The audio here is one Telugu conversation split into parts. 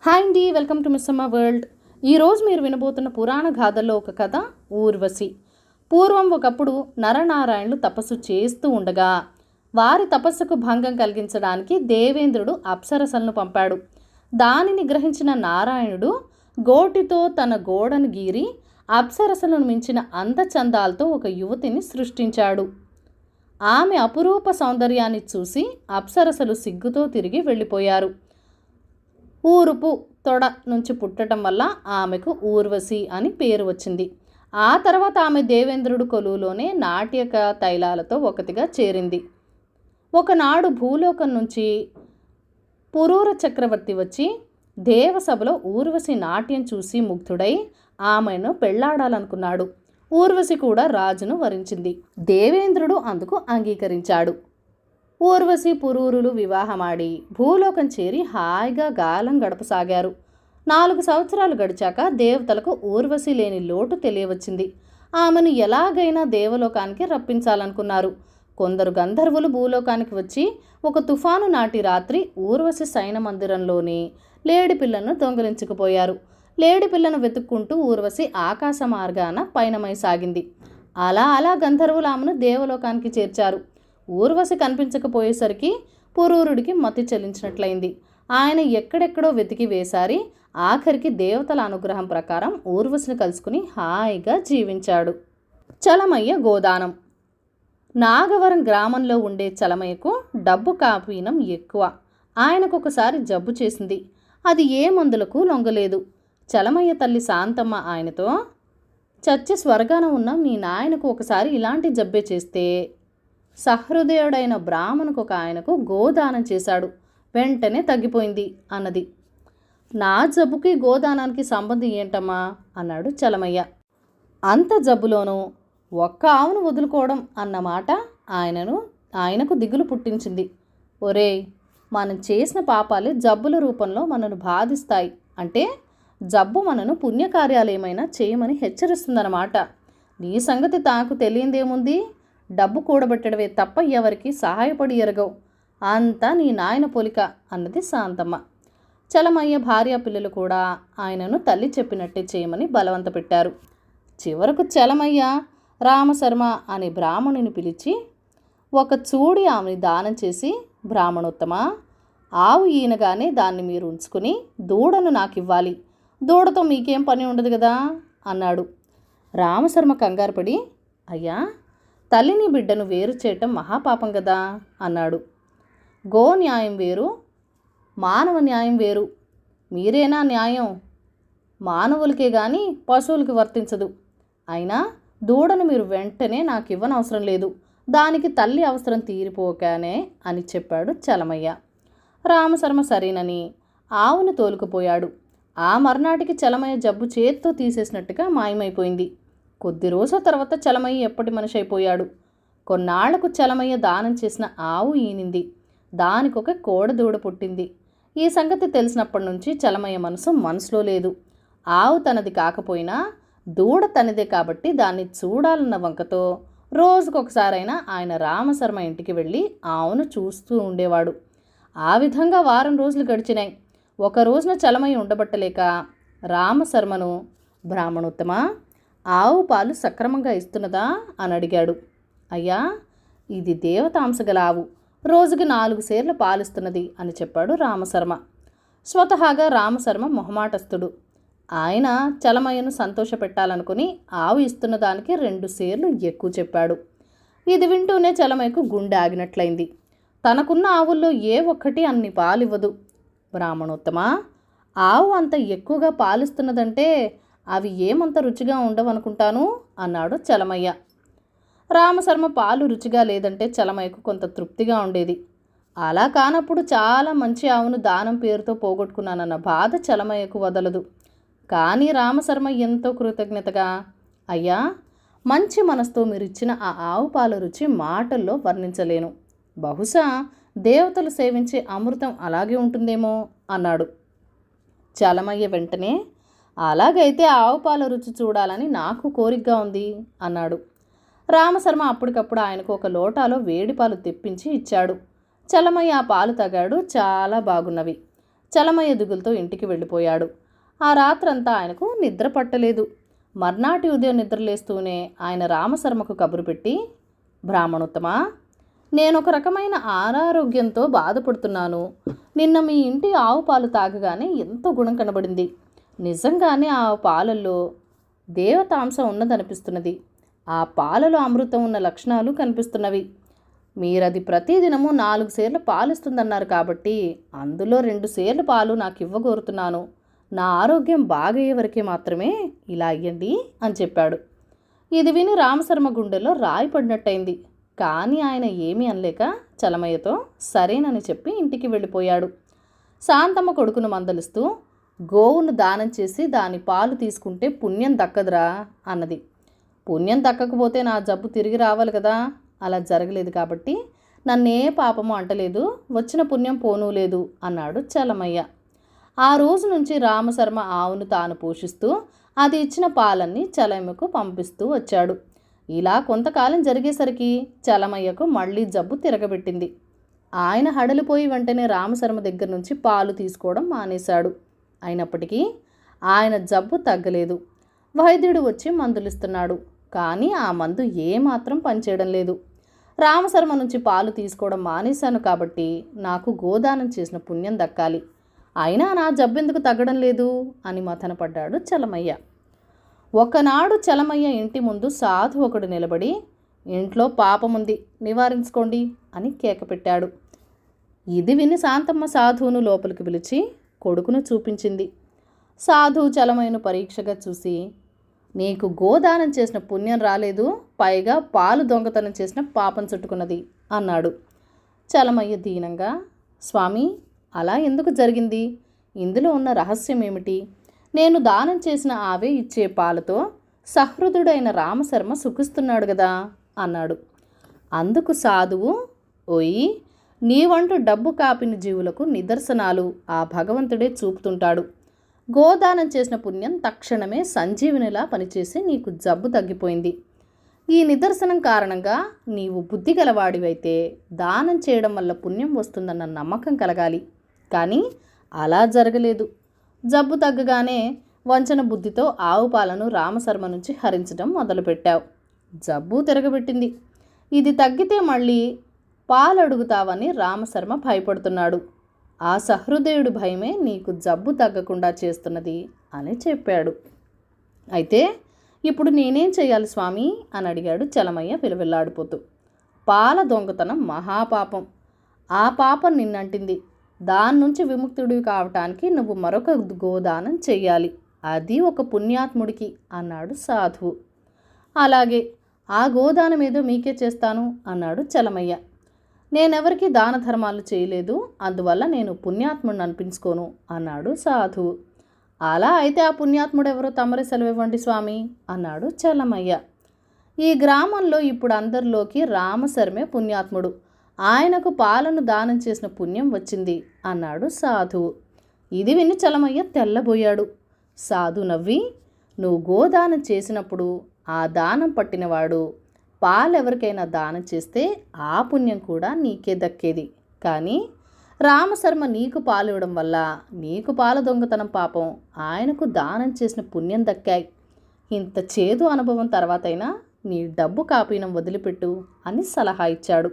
హాయ్ అండి, వెల్కమ్ టు మిస్ అమ్మ వరల్డ్. ఈరోజు మీరు వినబోతున్న పురాణ గాథల్లో ఒక కథ ఊర్వశి. పూర్వం ఒకప్పుడు నరనారాయణులు తపస్సు చేస్తూ ఉండగా వారి తపస్సుకు భంగం కలిగించడానికి దేవేంద్రుడు అప్సరసలను పంపాడు. దానిని గ్రహించిన నారాయణుడు గోటితో తన గోడను గీరి అప్సరసలను మించిన అందచందాలతో ఒక యువతిని సృష్టించాడు. ఆమె అపురూప సౌందర్యాన్ని చూసి అప్సరసలు సిగ్గుతో తిరిగి వెళ్ళిపోయారు. ఊరుపు తొడ నుంచి పుట్టడం వల్ల ఆమెకు ఊర్వశి అని పేరు వచ్చింది. ఆ తర్వాత ఆమె దేవేంద్రుడు కొలువులోనే నాట్యక తైలాలతో ఒకటిగా చేరింది. ఒకనాడు భూలోకం నుంచి పురూర చక్రవర్తి వచ్చి దేవసభలో ఊర్వశి నాట్యం చూసి ముగ్ధుడై ఆమెను పెళ్లాడాలనుకున్నాడు. ఊర్వశి కూడా రాజును వరించింది. దేవేంద్రుడు అందుకు అంగీకరించాడు. ఊర్వశి పురూరులు వివాహమాడి భూలోకం చేరి హాయిగా గాలం గడపసాగారు. 4 సంవత్సరాలు గడిచాక దేవతలకు ఊర్వశి లేని లోటు తెలియవచ్చింది. ఆమెను ఎలాగైనా దేవలోకానికి రప్పించాలనుకున్నారు. కొందరు గంధర్వులు భూలోకానికి వచ్చి ఒక తుఫాను నాటి రాత్రి ఊర్వశి శయన మందిరంలోని లేడిపిల్లను దొంగిలించుకుపోయారు. లేడిపిల్లను వెతుక్కుంటూ ఊర్వశి ఆకాశ మార్గాన పయనమై సాగింది. అలా గంధర్వులు ఆమెను దేవలోకానికి చేర్చారు. ఊర్వశి కనిపించకపోయేసరికి పురూరుడికి మతి చెల్లించినట్లయింది. ఆయన ఎక్కడెక్కడో వెతికి వేసారి ఆఖరికి దేవతల అనుగ్రహం ప్రకారం ఊర్వశిని కలుసుకుని హాయిగా జీవించాడు. చలమయ్య గోదానం. నాగవరం గ్రామంలో ఉండే చలమయ్యకు డబ్బు కాపీనం ఎక్కువ. ఆయనకు ఒకసారి జబ్బు చేసింది. అది ఏ మందులకు లొంగలేదు. చలమయ్య తల్లి శాంతమ్మ ఆయనతో, చచ్చి స్వర్గాన ఉన్న మీ నాయనకు ఒకసారి ఇలాంటి జబ్బే చేస్తే సహృదయుడైన బ్రాహ్మణుకు ఒక ఆయనకు గోదానం చేశాడు, వెంటనే తగ్గిపోయింది అన్నది. నా జబ్బుకి గోదానానికి సంబంధం ఏంటమ్మా అన్నాడు చలమయ్య. అంత జబ్బులోనూ ఒక్క ఆవును వదులుకోవడం అన్నమాట ఆయనకు దిగులు పుట్టించింది. ఒరేయ్, మనం చేసిన పాపాలే జబ్బుల రూపంలో మనను బాధిస్తాయి అంటే జబ్బు మనను పుణ్యకార్యాలు ఏమైనా చేయమని హెచ్చరిస్తుందన్నమాట. నీ సంగతి తాకు తెలియందేముంది? డబ్బు కూడబెట్టడమే తప్ప ఎవరికి సహాయపడి ఎరగవు. అంతా నీ నాయన పోలిక అన్నది శాంతమ్మ. చలమయ్య భార్య పిల్లలు కూడా ఆయనను తల్లి చెప్పినట్టే చేయమని బలవంత పెట్టారు. చివరకు చలమయ్య రామశర్మ అనే బ్రాహ్మణుని పిలిచి ఒక చూడి ఆమెని దానం చేసి, బ్రాహ్మణోత్తమ, ఆవు ఈనగానే దాన్ని మీరు ఉంచుకుని దూడను నాకు ఇవ్వాలి. దూడతో మీకేం పని ఉండదు కదా అన్నాడు. రామశర్మ కంగారుపడి, అయ్యా, తల్లిని బిడ్డను వేరు చేయటం మహాపాపం కదా అన్నాడు. గో న్యాయం వేరు, మానవ న్యాయం వేరు. మీరేనా న్యాయం? మానవులకే కానీ పశువులకి వర్తించదు. అయినా దూడను మీరు వెంటనే నాకు ఇవ్వనవసరం లేదు, దానికి తల్లి అవసరం తీరిపోగానే అని చెప్పాడు చలమయ్య. రామశర్మ సరేనని ఆవును తోలుకుపోయాడు. ఆ మర్నాటికి చలమయ్య జబ్బు చేత్తో తీసేసినట్టుగా మాయమైపోయింది. కొద్ది రోజుల తర్వాత చలమయ్య ఎప్పటి మనిషి అయిపోయాడు. కొన్నాళ్లకు చలమయ్య దానం చేసిన ఆవు ఈనింది. దానికొక కోడదూడ పుట్టింది. ఈ సంగతి తెలిసినప్పటి నుంచి చలమయ్య మనసులో లేదు. ఆవు తనది కాకపోయినా దూడ తనదే కాబట్టి దాన్ని చూడాలన్న వంకతో రోజుకొకసారైనా ఆయన రామశర్మ ఇంటికి వెళ్ళి ఆవును చూస్తూ ఉండేవాడు. ఆ విధంగా వారం రోజులు గడిచినాయి. ఒక రోజున చలమయ్య ఉండబట్టలేక రామశర్మను, బ్రాహ్మణోత్తమ, ఆవు పాలు సక్రమంగా ఇస్తున్నదా అని అడిగాడు. అయ్యా, ఇది దేవతాంశగల ఆవు, రోజుకి 4 సేర్లు పాలిస్తున్నది అని చెప్పాడు రామశర్మ. స్వతహాగా రామశర్మ మొహమాటస్థుడు. ఆయన చలమయ్యను సంతోషపెట్టాలనుకుని ఆవు ఇస్తున్న దానికి 2 సేర్లు ఎక్కువ చెప్పాడు. ఇది వింటూనే చలమయ్యకు గుండె ఆగినట్లయింది. తనకున్న ఆవుల్లో ఏ ఒక్కటి అన్ని పాలివ్వదు. బ్రాహ్మణోత్తమ, ఆవు అంత ఎక్కువగా పాలిస్తున్నదంటే అవి ఏమంత రుచిగా ఉండవనుకుంటాను అన్నాడు చలమయ్య. రామశర్మ పాలు రుచిగా లేదంటే చలమయ్యకు కొంత తృప్తిగా ఉండేది. అలా కానప్పుడు చాలా మంచి ఆవును దానం పేరుతో పోగొట్టుకున్నానన్న బాధ చలమయ్యకు వదలదు. కానీ రామశర్మ ఎంతో కృతజ్ఞతగా, అయ్యా, మంచి మనసుతో మీరిచ్చిన ఆ ఆవు పాల రుచి మాటల్లో వర్ణించలేను. బహుశా దేవతలు సేవించే అమృతం అలాగే ఉంటుందేమో అన్నాడు. చలమయ్య వెంటనే, అలాగైతే ఆవు పాల రుచి చూడాలని నాకు కోరికగా ఉంది అన్నాడు. రామశర్మ అప్పటికప్పుడు ఆయనకు ఒక లోటాలో వేడి పాలు తెప్పించి ఇచ్చాడు. చలమయ్య ఆ పాలు తాగాడు. చాలా బాగున్నవి. చలమయ్య దిగులతో ఇంటికి వెళ్ళిపోయాడు. ఆ రాత్రంతా ఆయనకు నిద్ర పట్టలేదు. మర్నాటి ఉదయం నిద్రలేస్తూనే ఆయన రామశర్మకు కబురు పెట్టి, బ్రాహ్మణోత్తమా, నేనొక రకమైన అనారోగ్యంతో బాధపడుతున్నాను. నిన్న మీ ఇంటి ఆవు పాలు తాగగానే ఎంతో గుణం కనబడింది. నిజంగానే ఆ పాలల్లో దేవతాంశం ఉన్నదనిపిస్తున్నది. ఆ పాలలో అమృతం ఉన్న లక్షణాలు కనిపిస్తున్నవి. మీరది ప్రతిదినము 4 సేర్లు పాలిస్తుందన్నారు కాబట్టి అందులో 2 సేర్లు పాలు నాకు ఇవ్వగోరుతున్నాను. నా ఆరోగ్యం బాగయ్యే వరకే మాత్రమే ఇలా అయ్యండి అని చెప్పాడు. ఇది విని రామశర్మ గుండెలో రాయి పడినట్టయింది. కానీ ఆయన ఏమీ అనలేక చలమయ్యతో సరేనని చెప్పి ఇంటికి వెళ్ళిపోయాడు. శాంతమ్మ కొడుకును మందలిస్తూ, గోవును దానం చేసి దాని పాలు తీసుకుంటే పుణ్యం దక్కదురా అన్నది. పుణ్యం దక్కకపోతే నా జబ్బు తిరిగి రావాలి కదా. అలా జరగలేదు కాబట్టి నన్నే పాపము అంటలేదు, వచ్చిన పుణ్యం పోనూ లేదు అన్నాడు చలమయ్య. ఆ రోజు నుంచి రామశర్మ ఆవును తాను పోషిస్తూ అది ఇచ్చిన పాలన్నీ చలమయ్యకు పంపిస్తూ వచ్చాడు. ఇలా కొంతకాలం జరిగేసరికి చలమయ్యకు మళ్ళీ జబ్బు తిరగబెట్టింది. ఆయన హడలిపోయి వెంటనే రామశర్మ దగ్గర నుంచి పాలు తీసుకోవడం మానేశాడు. అయినప్పటికీ ఆయన జబ్బు తగ్గలేదు. వైద్యుడు వచ్చి మందులిస్తున్నాడు. కానీ ఆ మందు ఏమాత్రం పనిచేయడం లేదు. రామశర్మ నుంచి పాలు తీసుకోవడం మానేశాను కాబట్టి నాకు గోదానం చేసిన పుణ్యం దక్కాలి. అయినా నా జబ్బెందుకు తగ్గడం లేదు అని మథనపడ్డాడు చలమయ్య. ఒకనాడు చలమయ్య ఇంటి ముందు సాధు ఒకడు నిలబడి, ఇంట్లో పాపముంది, నివారించుకోండి అని కేక పెట్టాడు. ఇది విని శాంతమ్మ సాధువును లోపలికి పిలిచి కొడుకును చూపించింది. సాధువు చలమయ్యను పరీక్షగా చూసి, నీకు గోదానం చేసిన పుణ్యం రాలేదు, పైగా పాలు దొంగతనం చేసిన పాపం చుట్టుకున్నది అన్నాడు. చలమయ్య దీనంగా, స్వామి, అలా ఎందుకు జరిగింది? ఇందులో ఉన్న రహస్యం ఏమిటి? నేను దానం చేసిన ఆవే ఇచ్చే పాలతో సహృదుడైన రామశర్మ సుఖిస్తున్నాడు కదా అన్నాడు. అందుకు సాధువు, ఓయి, నీవంటూ డబ్బు కాపిన జీవులకు నిదర్శనాలు ఆ భగవంతుడే చూపుతుంటాడు. గోదానం చేసిన పుణ్యం తక్షణమే సంజీవినిలా పనిచేసి నీకు జబ్బు తగ్గిపోయింది. ఈ నిదర్శనం కారణంగా నీవు బుద్ధి గలవాడివైతే దానం చేయడం వల్ల పుణ్యం వస్తుందన్న నమ్మకం కలగాలి. కానీ అలా జరగలేదు. జబ్బు తగ్గగానే వంచన బుద్ధితో ఆవు పాలను రామశర్మ నుంచి హరించడం మొదలుపెట్టావు. జబ్బు తిరగబెట్టింది. ఇది తగ్గితే మళ్ళీ పాలు అడుగుతావని రామశర్మ భయపడుతున్నాడు. ఆ సహృదయుడి భయమే నీకు జబ్బు తగ్గకుండా చేస్తున్నది అని చెప్పాడు. అయితే ఇప్పుడు నేనేం చేయాలి స్వామి అని అడిగాడు చలమయ్య విలవిల్లాడిపోతూ. పాల దొంగతనం మహాపాపం. ఆ పాపం నిన్నంటింది. దాని నుంచి విముక్తుడివి కావటానికి నువ్వు మరొక గోదానం చెయ్యాలి. అది ఒక పుణ్యాత్ముడికి అన్నాడు సాధువు. అలాగే, ఆ గోదానం ఏదో మీకే చేస్తాను అన్నాడు చలమయ్య. నేనెవరికి దాన ధర్మాలు చేయలేదు, అందువల్ల నేను పుణ్యాత్ముడిని అనిపించుకోను అన్నాడు సాధువు. అలా అయితే ఆ పుణ్యాత్ముడు ఎవరో తమరే సెలవివ్వండి స్వామి అన్నాడు చలమయ్య. ఈ గ్రామంలో ఇప్పుడు అందరిలోకి రామశర్మే పుణ్యాత్ముడు. ఆయనకు పాలను దానం చేసిన పుణ్యం వచ్చింది అన్నాడు సాధువు. ఇది విని చలమయ్య తెల్లబోయాడు. సాధు నవ్వి, నువ్వు గోదానం చేసినప్పుడు ఆ దానం పట్టినవాడు పాలెవరికైనా దానం చేస్తే ఆ పుణ్యం కూడా నీకే దక్కేది. కానీ రామశర్మ నీకు పాలు ఇవ్వడం వల్ల నీకు పాల దొంగతనం పాపం ఆయనకు దానం చేసిన పుణ్యం దక్కాయి. ఇంత చేదు అనుభవం తర్వాతైనా నీ డబ్బు కాపీనం వదిలిపెట్టు అని సలహా ఇచ్చాడు.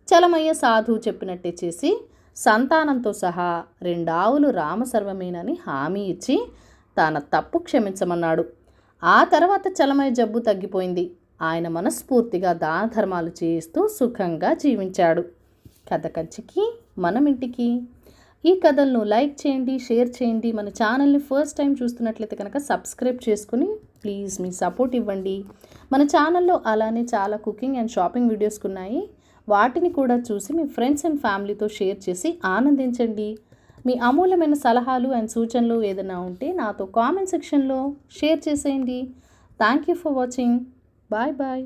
చలమయ్య సాధువు చెప్పినట్టే చేసి సంతానంతో సహా 2 ఆవులు రామశర్మమేనని హామీ ఇచ్చి తన తప్పు క్షమించమన్నాడు. ఆ తర్వాత చలమయ్య జబ్బు తగ్గిపోయింది. ఆయన మనస్ఫూర్తిగా దాన ధర్మాలు చేస్తూ సుఖంగా జీవించాడు. కథ కంచికి మనం ఇంటికి. ఈ కథలను లైక్ చేయండి, షేర్ చేయండి. మన ఛానల్ని ఫస్ట్ టైం చూస్తున్నట్లయితే కనుక సబ్స్క్రైబ్ చేసుకుని ప్లీజ్ మీ సపోర్ట్ ఇవ్వండి. మన ఛానల్లో అలానే చాలా కుకింగ్ అండ్ షాపింగ్ వీడియోస్ ఉన్నాయి. వాటిని కూడా చూసి మీ ఫ్రెండ్స్ అండ్ ఫ్యామిలీతో షేర్ చేసి ఆనందించండి. మీ అమూల్యమైన సలహాలు అండ్ సూచనలు ఏదైనా ఉంటే నాతో కామెంట్ సెక్షన్లో షేర్ చేసేయండి. Thank you for watching. Bye bye.